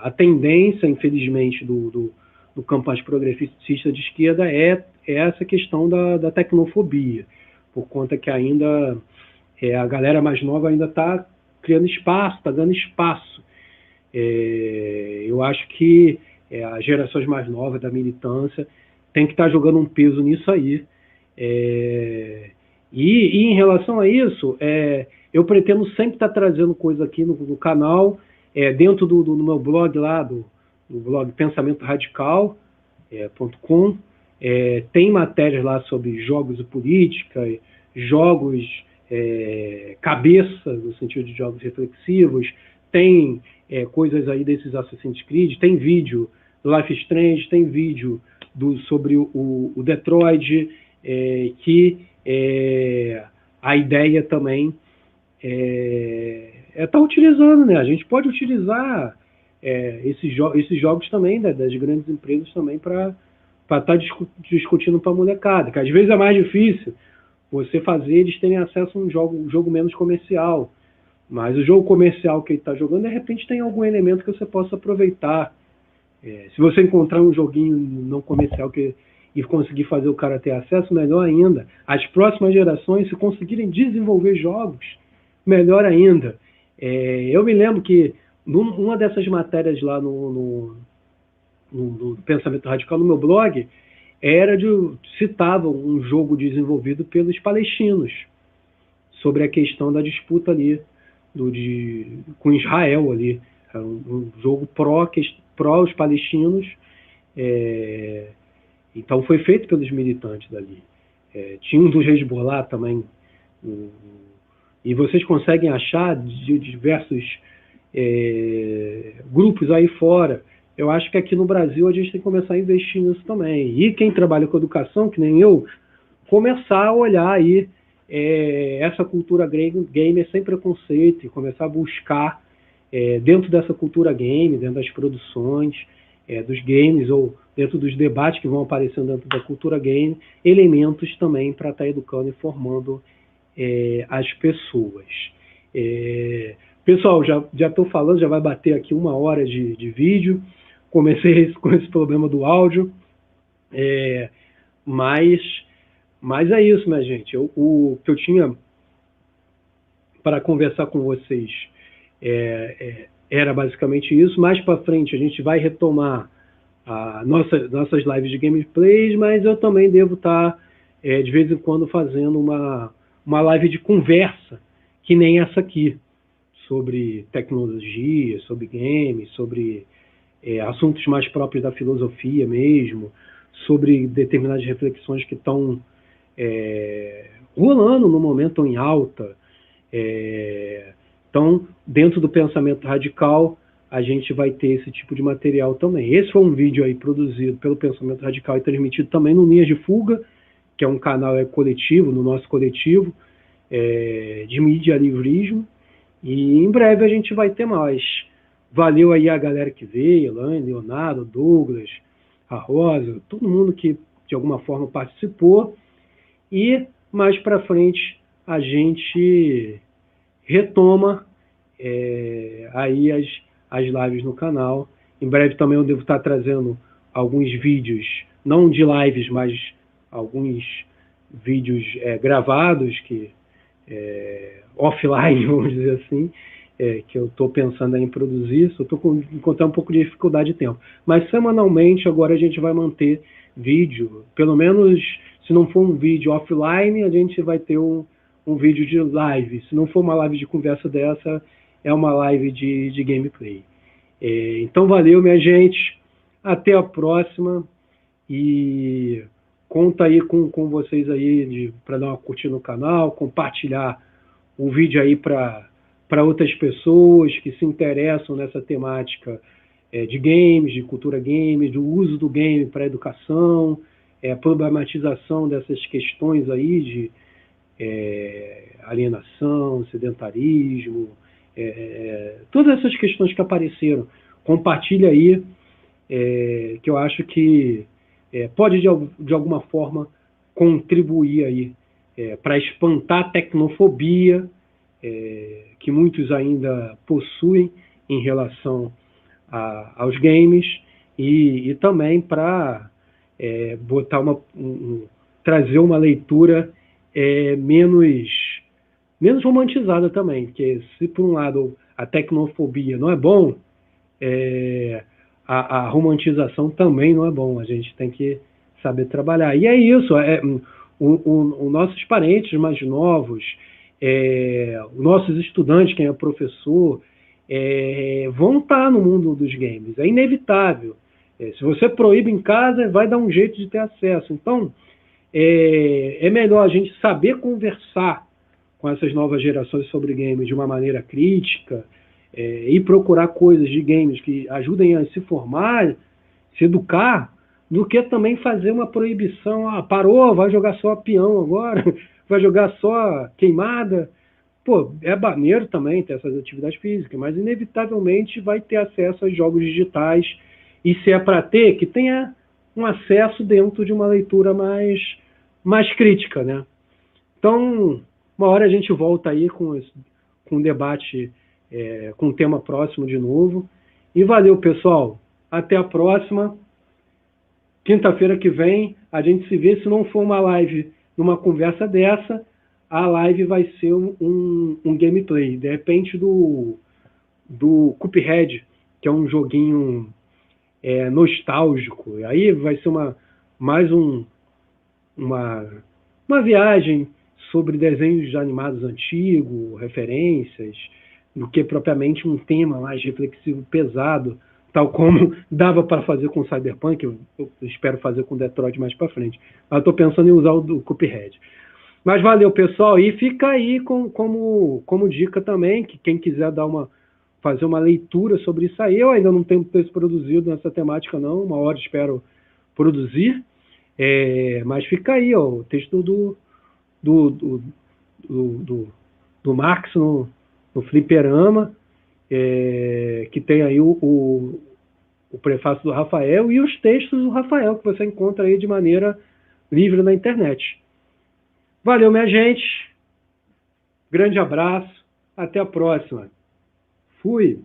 A tendência, infelizmente, do campo mais progressista de esquerda é essa questão da tecnofobia, por conta que ainda a galera mais nova ainda está criando espaço, está dando espaço. Eu acho que as gerações mais novas da militância, tem que estar jogando um peso nisso aí. E em relação a isso, eu pretendo sempre estar trazendo coisa aqui no canal, dentro do meu blog lá, do blog pensamentoradical.com, tem matérias lá sobre jogos e política, jogos cabeça, no sentido de jogos reflexivos, tem coisas aí desses Assassin's Creed, tem vídeo do Life is Strange, tem vídeo sobre o Detroit, que a ideia também estar utilizando, né? A gente pode utilizar esses jogos também, das grandes empresas também, para estar discutindo para a molecada, que às vezes é mais difícil você fazer eles terem acesso a um jogo menos comercial, mas o jogo comercial que ele está jogando, de repente tem algum elemento que você possa aproveitar. Se você encontrar um joguinho não comercial e conseguir fazer o cara ter acesso, melhor ainda. As próximas gerações, se conseguirem desenvolver jogos, melhor ainda. Eu me lembro que numa dessas matérias lá no Pensamento Radical, no meu blog, citava um jogo desenvolvido pelos palestinos, sobre a questão da disputa ali com Israel ali. Era um jogo pró os palestinos, então foi feito pelos militantes ali. Tinha um do Hezbollah também, e vocês conseguem achar de diversos grupos aí fora. Eu acho que aqui no Brasil a gente tem que começar a investir nisso também. E quem trabalha com educação, que nem eu, começar a olhar aí essa cultura gamer sem preconceito e começar a buscar dentro dessa cultura game, dentro das produções dos games ou dentro dos debates que vão aparecendo dentro da cultura game, elementos também para estar educando e formando as pessoas. Pessoal, já estou falando, já vai bater aqui 1 hora de vídeo. Comecei com esse problema do áudio, mas é isso, minha gente. O que eu tinha para conversar com vocês era basicamente isso. Mais para frente a gente vai retomar nossas lives de gameplays, mas eu também devo estar de vez em quando fazendo uma live de conversa, que nem essa aqui, sobre tecnologia, sobre games, sobre assuntos mais próprios da filosofia mesmo, sobre determinadas reflexões que estão rolando no momento em alta. Então, dentro do pensamento radical, a gente vai ter esse tipo de material também. Esse foi um vídeo aí produzido pelo Pensamento Radical e transmitido também no Linhas de Fuga, que é um canal coletivo, no nosso coletivo, de mídia livrismo, e em breve a gente vai ter mais. Valeu aí a galera que veio, Elaine, Leonardo, Douglas, a Rosa, todo mundo que de alguma forma participou, e mais para frente a gente retoma aí as lives no canal. Em breve também eu devo estar trazendo alguns vídeos, não de lives, mas alguns vídeos gravados, que offline, vamos dizer assim, que eu estou pensando em produzir. Só estou encontrando um pouco de dificuldade de tempo. Mas semanalmente agora a gente vai manter vídeo, pelo menos se não for um vídeo offline, a gente vai ter um vídeo de live. Se não for uma live de conversa dessa, é uma live de gameplay. Então valeu, minha gente, até a próxima, e conta aí com vocês aí para dar uma curtida no canal, compartilhar o vídeo aí para outras pessoas que se interessam nessa temática de games, de cultura game, do uso do game para a educação, problematização dessas questões aí de alienação, sedentarismo, todas essas questões que apareceram. Compartilha aí, que eu acho que pode de alguma forma contribuir aí para espantar a tecnofobia que muitos ainda possuem em relação aos games, e também para botar trazer uma leitura menos romantizada também, porque se por um lado a tecnofobia não é bom, a romantização também não é bom. A gente tem que saber trabalhar. E é isso. Os nossos parentes mais novos, os nossos estudantes, quem é professor, vão estar no mundo dos games. É inevitável. Se você proíbe em casa, vai dar um jeito de ter acesso. Então, é melhor a gente saber conversar com essas novas gerações sobre games de uma maneira crítica, e procurar coisas de games que ajudem a se formar, se educar, do que também fazer uma proibição. Parou, vai jogar só peão agora, vai jogar só queimada. Pô, é maneiro também ter essas atividades físicas, mas inevitavelmente vai ter acesso aos jogos digitais, e se é para ter, que tenha um acesso dentro de uma leitura mais crítica, né? Então, uma hora a gente volta aí com um debate, com um tema próximo de novo. E valeu, pessoal. Até a próxima. Quinta-feira que vem a gente se vê. Se não for uma live numa conversa dessa, a live vai ser um gameplay. De repente do Cuphead, que é um joguinho nostálgico. Aí vai ser mais uma viagem sobre desenhos animados antigos, referências, do que propriamente um tema mais reflexivo, pesado, tal como dava para fazer com Cyberpunk. Eu espero fazer com Detroit mais para frente. Mas estou pensando em usar o do Cuphead. Mas valeu, pessoal, e fica aí como dica também, que quem quiser fazer uma leitura sobre isso aí. Eu ainda não tenho texto produzido nessa temática, não. Uma hora espero produzir. Mas fica aí, ó, o texto do Marx no Fliperama, que tem aí o prefácio do Rafael e os textos do Rafael, que você encontra aí de maneira livre na internet. Valeu, minha gente. Grande abraço. Até a próxima. Fui.